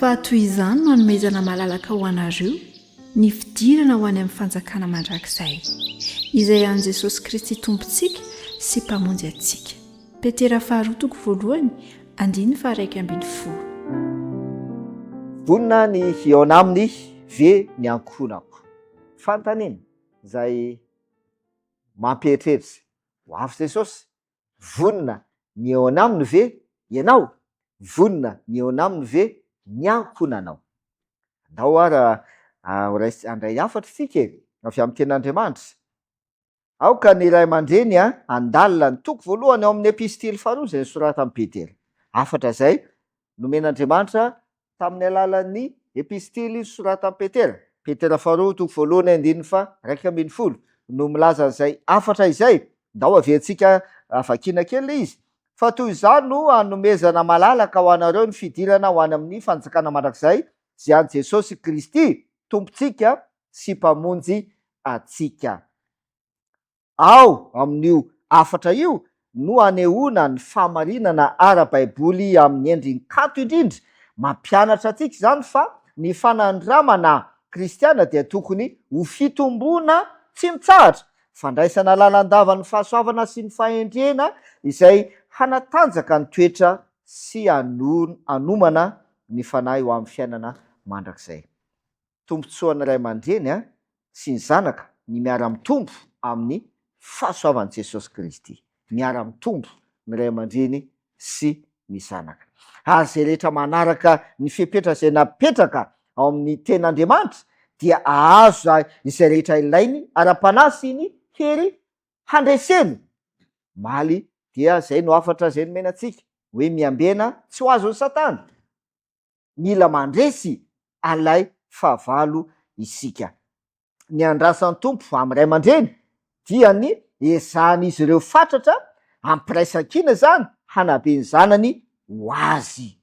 fa toy izany no hanomezana malalaka ho anareo ny fidirana ho any amin'ny fanjakana mandrakizay izay an' Jesosy Kristy tompontsika sy mpamonjy antsika. Petera faharoa toko voalohany andiny faha 1:10. Vonina ny eo aminy ve ny ankonako. Fantanina izay mampieritreritra ho avy Jesosy. Vonina ny eo aminy ve ianao. Vonina ny eo aminy ve ny ankonanao. Andao ara andray hafatra tsika avy amin'ny tenin'Andriamanitra. Aoka ny Ray aman-dreny andalina ny toko voalohany ao amin'ny epistily faharoa izay sorata amin'ny Petera. Afatra izay nomen'Andriamanitra tamin'ny alalan'ny epistily sorata amin'ny Petera. Petera faharoa toko voalohany andininy fa 1:10 no milaza izay afatra izay. Ndao aveantsika vakiana kely izy. Fa toy izany no hanomezana malalaka ho anareo ny fidirana ho any amin'ny fanjakana mandrakizay izay an' Jesosy Kristy tompontsika sy mpamonjy antsika. Ao amin'io afatra io no anehoana ny fahamarinana ara-baiboly amin'ny endriny kanto indrindra. Mampianatra antsika izany fa ny fanandramana kristiana dia tokony ho fitomboana tsy mitsahatra, fandraisana lalandava ny fahasoavana sy ny fahendrena izay hanatanjaka ny toetra sy anomana ny fanahy ho amin'ny fiainana mandrakizay. Tombotsoan'ny Ray aman-dreny sy ny zanaka ny miara-mitombo amin'ny fahasoavan'i Jesosy Kristy. Miara-mitombo ny Ray aman-dreny sy ny zanaka. Ary izay rehetra manaraka ny fepetra izay napetraka ao amin'ny ten'Andriamanitra dia ahazo izay rehetra ilainy ara-panahy sy ny hery handreseny. Maly dia izay no afatra izay nomenantsika hoe miambena tsy ho azon'ny Satana. Mila mandresy alay fahavalo isika. Ny andrasan'ny tompo amin'ny Ray aman-dreny dia ny ezahan'izy ireo fatratra ampiraisan-kina izany hanabe ny zanany ho azy.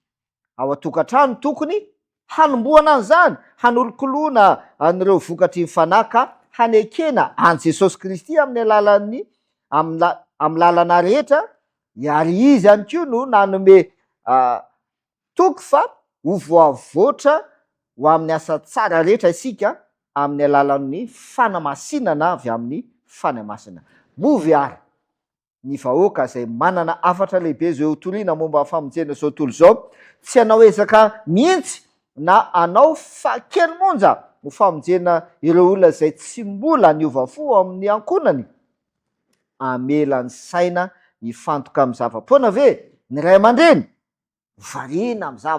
Ao an-tokantrano tokony hanomboana an'izany, hanolokoloana an'ireo vokatry ny fanahy ka hanekena an' Jesosy Kristy amin'ny alalan'ny amin'ny lalana rehetra. Ary izy ihany koa no nanome toky fa ho voavoatra ho amin'ny asa tsara rehetra isika amin'ny alalan'ny fanamasinana avy amin'ny fanahy masina. Movy ary ny vahoaka izay manana afatra lehibe izay ho toriana momba famonjena izao tontolo izao, tsy hanao ezaka mihitsy na anao fakely monja ho famonjena ireo olona izay tsy mbola niova fo amin'ny ankonany. Amela ny saina hifantoka amin'ny zava-poana ve ny Ray aman-dreny. Variana amin'ny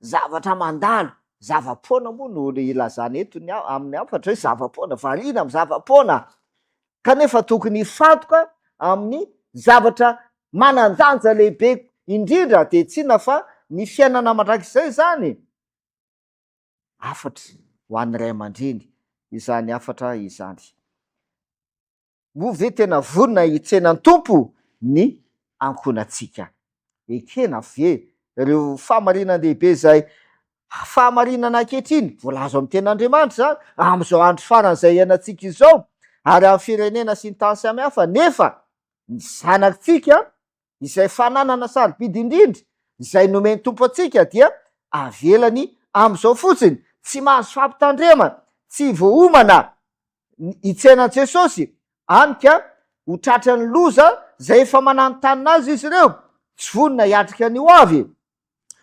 zavatra mandalo. Zava-poana moa no ilazana eto amin'ny afatra hoe zava-poana. Variana amin'ny zava-poana. Kanefa tokony hifantoka amin'ny zavatra manan-danja lehibe indrindra dia tsy inona fa ny fiainana mandrakizay izany. Afatra ho an'ny Ray aman-dreny izany afatra izany. Moa ve tena vonina hitsenan'ny tompo ny ankonantsika. Ekena ve ireo fahamarinana lehibe izay fahamarinana ankehitriny voalaza amin'ny ten'Andriamanitra zany amin'izao andro farany izay iainantsika izao ary amin'ny firenena sy ny tany samihafa. Nefa ny zanakitsika izay fananana sarobidy indrindra izay nomeny tompo antsika dia avelany amin'izao fotsiny, tsy mahazo fampitandremana, tsy voaomana hitsenan'i Jesosy. Anika ho tratrany loza izay efa mananontany azy izy ireo, tsy vonina hiatrika ny ho avy.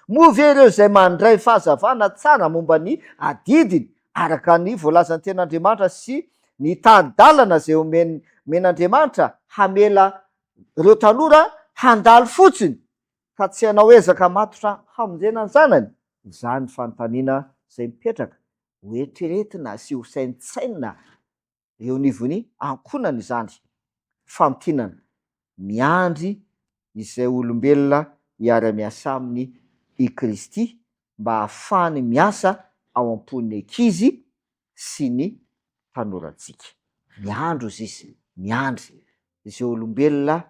Moa ve ireo izay mandray fahazavana tsara momba ny adidiny araka ny voalazan'ny ten'Andriamanitra sy ny tadalana izay omen'Andriamanitra hamela ireo tanora handalo fotsiny ka tsy hanao ezaka matotra hamonjena ny zanany. Izany fanontaniana izay mipetraka ho eritreretina sy ho saintsaina eo nivony ankonana izany. Famotinana miandry izay olombelona hiara-miasa aminy i Kristy mba hahafahany miasa ao am-pon'ny ankizy sy ny tanorantsika. Miandro izy, miandry izay olombelona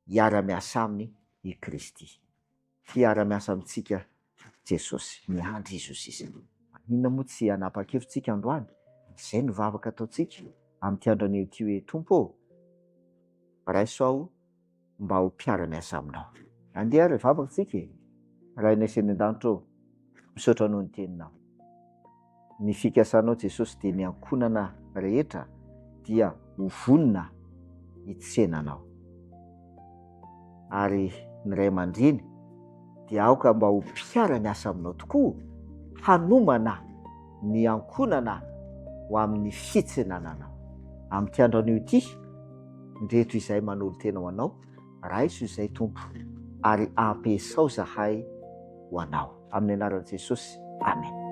hiara-miasa aminy i Kristy. Hiara-miasa amintsika Jesosy. Miandry izy. Inona moa tsy hanapa-kevitsika androany? Izay no vavaka ataontsika amin'ny andro ity hoe Tompo, raiso aho mba ho mpiara-miasa aminao. Andeha ary vavaka tsika. raha inaseny an-danitra eo misaotra anao ny teninao. Ny fikasanao Jesosy dia ny ankonana rehetra dia ho vonona hitsenanao, ary ny ray aman-dreny dia aoka mba ho mpiara miasa aminao tokoa hanomana ny ankonana ho amin'ny fitsenananao. Amin'ity andron'io ity, ndreto izay manolo tena ho anao, raiso izay Tompo, ary ampiasao zahay ho anao. Amin'ny anaran'i Jesosy, amen.